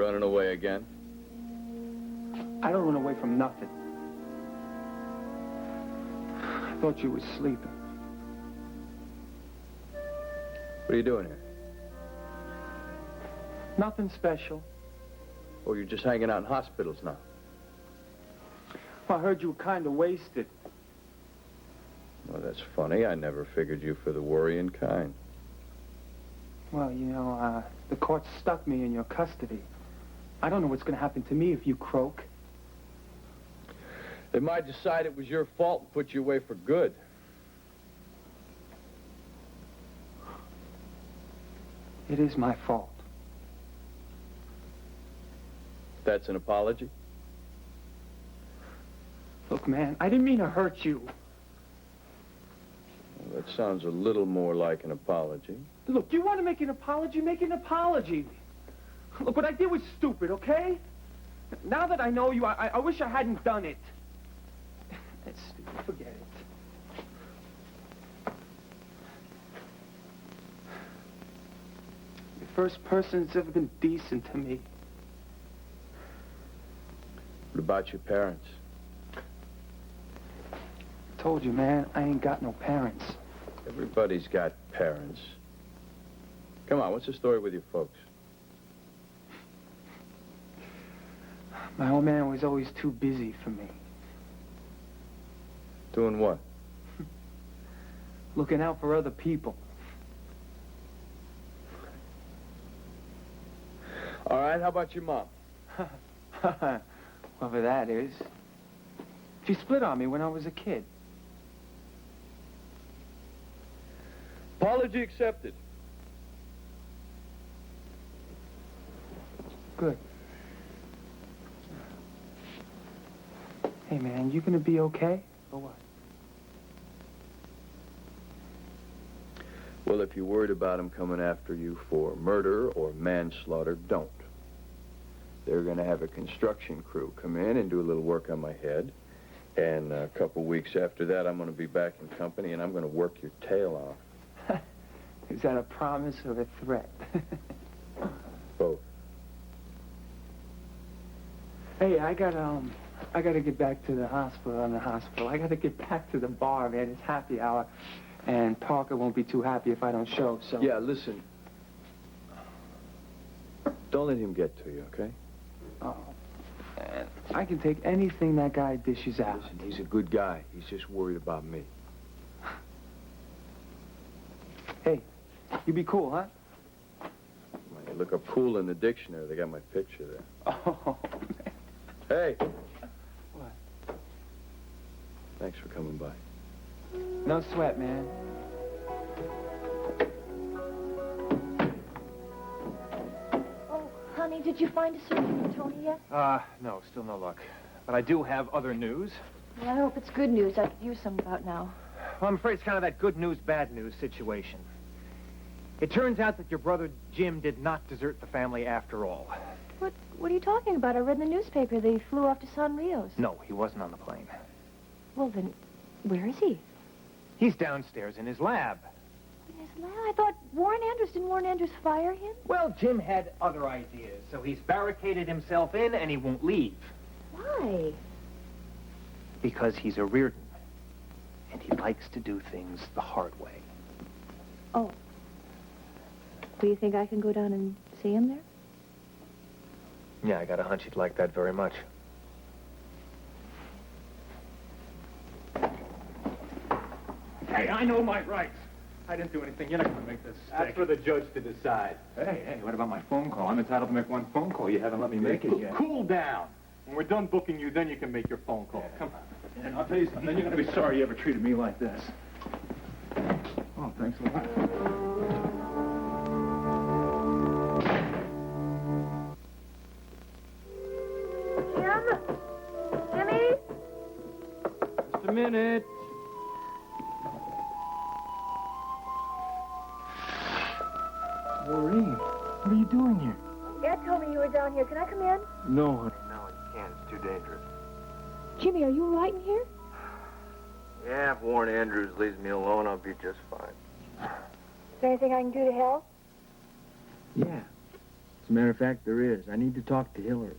running away again? I don't run away from nothing. I thought you was sleeping. What are you doing here? Nothing special. Oh, you're just hanging out in hospitals now. I heard you were kind of wasted. Well, that's funny. I never figured you for the worrying kind. Well, you know, the court stuck me in your custody. I don't know what's going to happen to me if you croak. They might decide it was your fault and put you away for good. It is my fault. That's an apology? Look, man, I didn't mean to hurt you. Well, that sounds a little more like an apology. Look, you want to make an apology? Make an apology. Look, what I did was stupid, okay? Now that I know you, I wish I hadn't done it. It's stupid. Forget it. The first person that's ever been decent to me. What about your parents? I told you, man, I ain't got no parents. Everybody's got parents. Come on, what's the story with your folks? My old man was always too busy for me. Doing what? Looking out for other people. All right, how about your mom? Whatever that is. She split on me when I was a kid. Apology accepted. Good. Hey, man, you gonna be okay, or what? Well, if you're worried about them coming after you for murder or manslaughter, don't. They're going to have a construction crew come in and do a little work on my head. And a couple weeks after that, I'm going to be back in company, and I'm going to work your tail off. Is that a promise or a threat? Both. Hey, I gotta get back to the hospital. I gotta get back to the bar, man. It's happy hour. And Parker won't be too happy if I don't show, so... Yeah, listen. Don't let him get to you, okay? Oh, man. I can take anything that guy dishes out. Listen, he's a good guy. He's just worried about me. Hey, you be cool, huh? When you look up cool in the dictionary, they got my picture there. Oh, man. Hey. What? Thanks for coming by. No sweat, man. Oh, honey, did you find a surgeon for Tony yet? No, still no luck. But I do have other news. Well, I hope it's good news. I could use some about now. Well, I'm afraid it's kind of that good news, bad news situation. It turns out that your brother Jim did not desert the family after all. What are you talking about? I read in the newspaper they flew off to San Rios. No, he wasn't on the plane. Well, then, where is he? He's downstairs in his lab. In his lab? I thought didn't Warren Andrews fire him? Well, Jim had other ideas, so he's barricaded himself in and he won't leave. Why? Because he's a Reardon. And he likes to do things the hard way. Oh. Do you think I can go down and see him there? Yeah, I got a hunch he'd like that very much. Hey, I know my rights. I didn't do anything. You're not going to make this stick. That's for the judge to decide. Hey, what about my phone call? I'm entitled to make one phone call. You haven't let me make it yet. Cool down. When we're done booking you, then you can make your phone call. Come on. And I'll tell you something. Then you're going to be sorry you ever treated me like this. Oh, thanks a lot. Jimmy? Just a minute. Maureen, what are you doing here? Ed told me you were down here. Can I come in? No, honey. No, you can't. It's too dangerous. Jimmy, are you all right in here? Yeah, if Warren Andrews leaves me alone, I'll be just fine. Is there anything I can do to help? Yeah. As a matter of fact, there is. I need to talk to Hillary.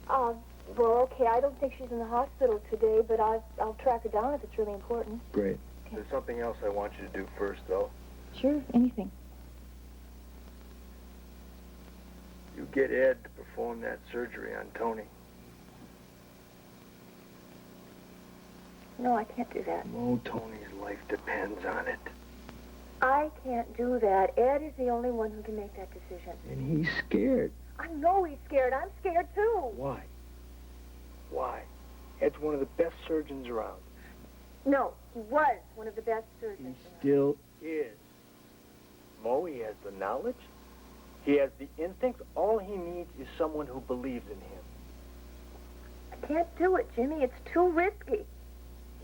Well, okay, I don't think she's in the hospital today, but I'll track her down if it's really important. Great. Okay. There's something else I want you to do first, though. Sure, anything. You get Ed to perform that surgery on Tony. No, I can't do that. Oh, Tony's life depends on it. I can't do that. Ed is the only one who can make that decision. And he's scared. I know he's scared. I'm scared, too. Why? Why? Ed's one of the best surgeons around. No, he was one of the best He surgeons. still... Is. Mo, he has the knowledge. He has the instincts. All he needs is someone who believes in him. I can't do it, Jimmy. It's too risky.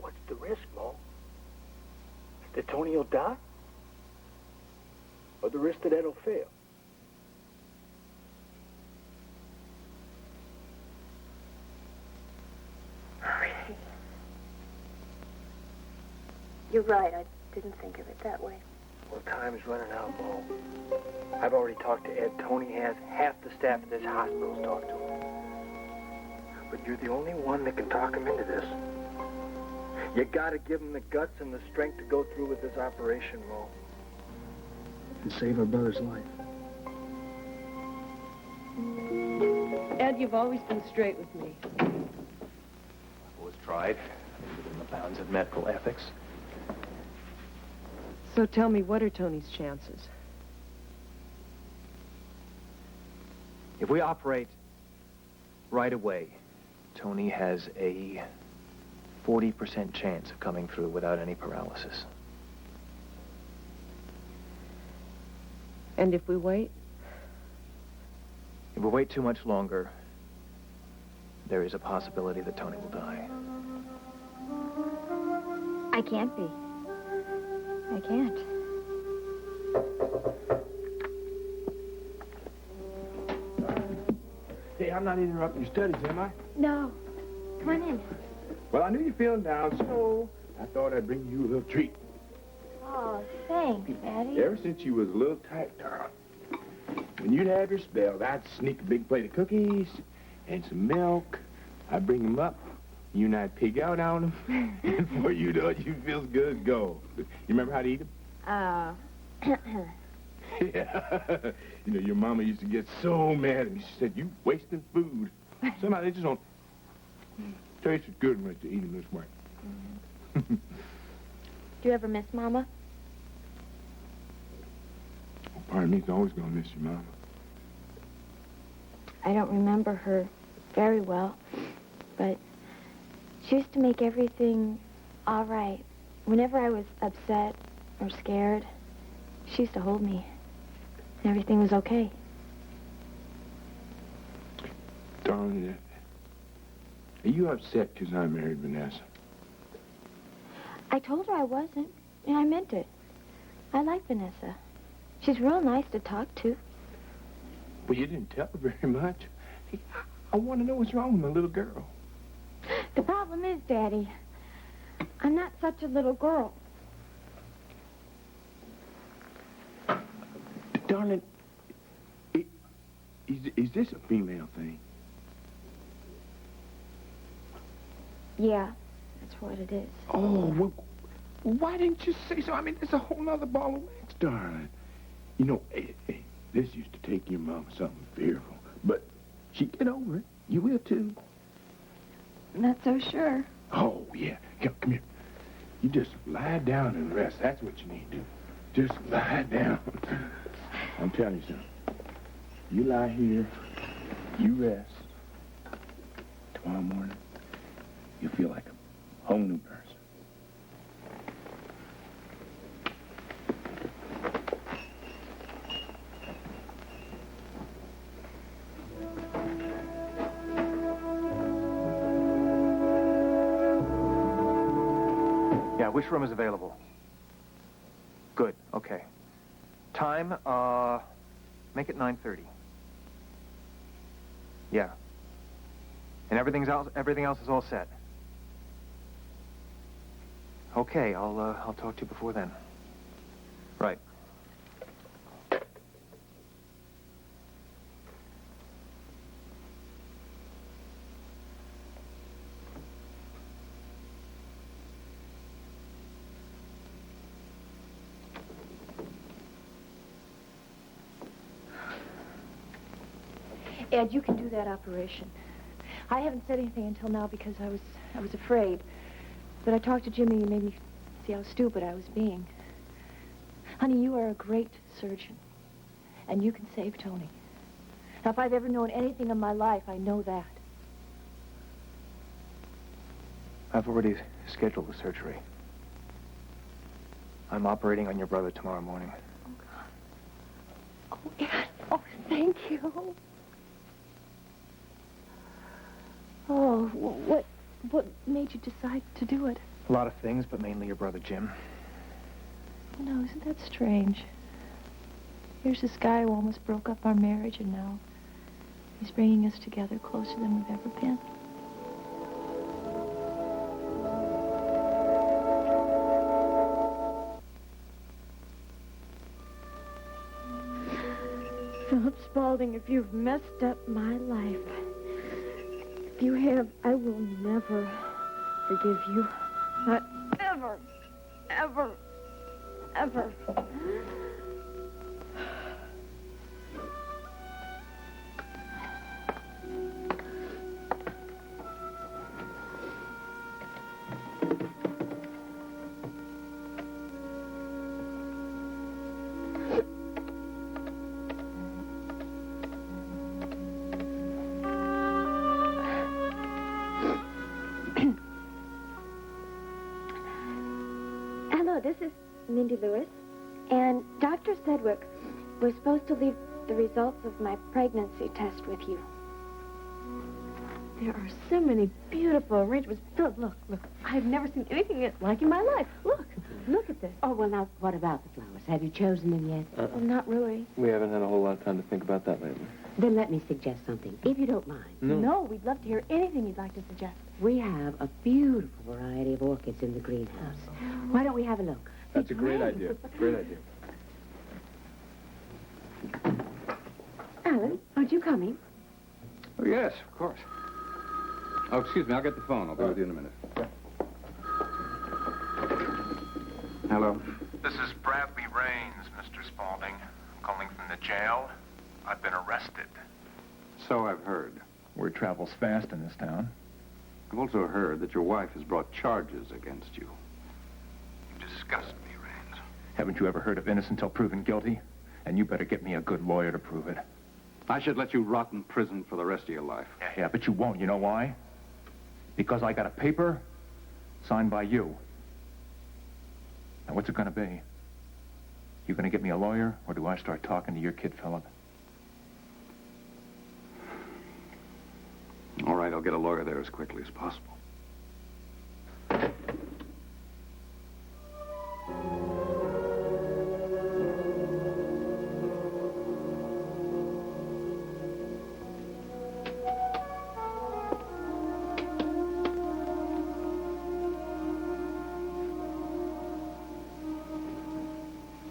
What's the risk, Mo? That Tony will die? Or the risk that Ed will fail? You're right. I didn't think of it that way. Well, time's running out, Mo. I've already talked to Ed. Tony has. Half the staff at this hospital's talked to him. But you're the only one that can talk him into this. You gotta give him the guts and the strength to go through with this operation, Mo. And save our brother's life. Ed, you've always been straight with me. Was tried within the bounds of medical ethics. So tell me, what are Tony's chances? If we operate right away, Tony has a 40% chance of coming through without any paralysis. And if we wait? If we wait too much longer, there is a possibility that Tony will die. I can't be. I can't. Hey, I'm not interrupting your studies, am I? No. Come on in. Well, I knew you were feeling down, so I thought I'd bring you a little treat. Oh, thanks, Daddy. Ever since you was a little tight, darling, when you'd have your spells, I'd sneak a big plate of cookies and some milk. I'd bring them up. You and I'd pig out on them. And before you know it, you feel as good as gold. You remember how to eat them? Yeah. You know, your mama used to get so mad at me. She said, you wasting food. Somehow they just don't taste as good when you eat them this way. Do you ever miss Mama? Well, part of me's always gonna miss your mama. I don't remember her very well, but she used to make everything all right. Whenever I was upset or scared, she used to hold me. And everything was okay. Darling, are you upset because I married Vanessa? I told her I wasn't, and I meant it. I like Vanessa. She's real nice to talk to. Well, you didn't tell her very much. Hey, I want to know what's wrong with my little girl. The problem is, Daddy, I'm not such a little girl. Darling, is this a female thing? Yeah, that's what it is. Oh, well, why didn't you say so? I mean, there's a whole other ball of wax, darling. You know, this used to take your mama something fearful, but she'd get over it. You will, too. Not so sure. Oh, yeah. Come here. You just lie down and rest. That's what you need to do. Just lie down. I'm telling you something. You lie here, you rest. Tomorrow morning, you'll feel like a whole new person. Yeah, which room is available? Good, okay. Time, make it 9:30. Yeah. And everything else is all set. Okay, I'll talk to you before then. Right. Ed, you can do that operation. I haven't said anything until now because I was afraid. But I talked to Jimmy and he made me see how stupid I was being. Honey, you are a great surgeon. And you can save Tony. Now, if I've ever known anything in my life, I know that. I've already scheduled the surgery. I'm operating on your brother tomorrow morning. Oh, God. Oh, Ed. Oh, thank you. Oh, what made you decide to do it? A lot of things, but mainly your brother, Jim. Oh, no, isn't that strange? Here's this guy who almost broke up our marriage, and now he's bringing us together closer than we've ever been. Philip Spaulding, if you've messed up my life, if you have, I will never forgive you. Not ever, ever, ever. Hello, this is Mindy Lewis, and Dr. Sedgwick was supposed to leave the results of my pregnancy test with you. There are so many beautiful arrangements. Philip, look. I've never seen anything like in my life. Look at this. Oh, well, now, what about the flowers? Have you chosen them yet? Well, not really. We haven't had a whole lot of time to think about that lately. Then let me suggest something, if you don't mind. No, we'd love to hear anything you'd like to suggest. We have a beautiful variety of orchids in the greenhouse. Why don't we have a look? That's a great idea. Great idea. Alan, aren't you coming? Oh, yes, of course. Oh, excuse me, I'll get the phone. I'll be with you in a minute. Hello? This is Bradley Raines, Mr. Spaulding. I'm calling from the jail. I've been arrested. So I've heard. Word travels fast in this town. I've also heard that your wife has brought charges against you. You disgust me, Raines. Haven't you ever heard of innocent until proven guilty? And you better get me a good lawyer to prove it. I should let you rot in prison for the rest of your life. Yeah, but you won't. You know why? Because I got a paper signed by you. Now, what's it going to be? You going to get me a lawyer, or do I start talking to your kid, Philip? All right, I'll get a lawyer there as quickly as possible.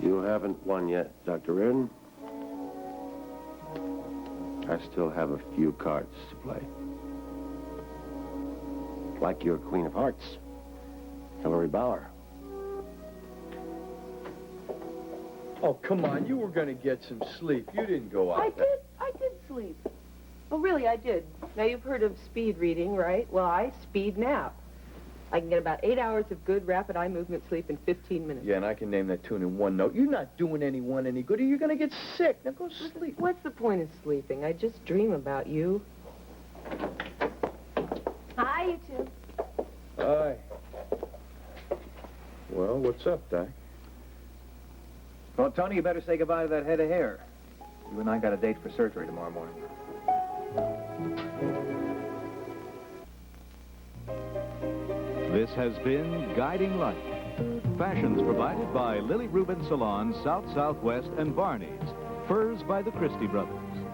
You haven't won yet, Dr. Reardon. I still have a few cards to play. Like your Queen of Hearts, Hillary Bauer. Oh, come on. You were going to get some sleep. You didn't go out. I did sleep. Oh, really, I did. Now, you've heard of speed reading, right? Well, I speed nap. I can get about 8 hours of good rapid eye movement sleep in 15 minutes. Yeah, and I can name that tune in one note. You're not doing anyone any good, or you're going to get sick. Now go sleep. What's the point of sleeping? I just dream about you. Hi, you two. Hi. Well, what's up, Doc? Well, Tony, you better say goodbye to that head of hair. You and I got a date for surgery tomorrow morning. This has been Guiding Light. Fashions provided by Lily Rubin Salon, South Southwest, and Barney's. Furs by the Christie Brothers.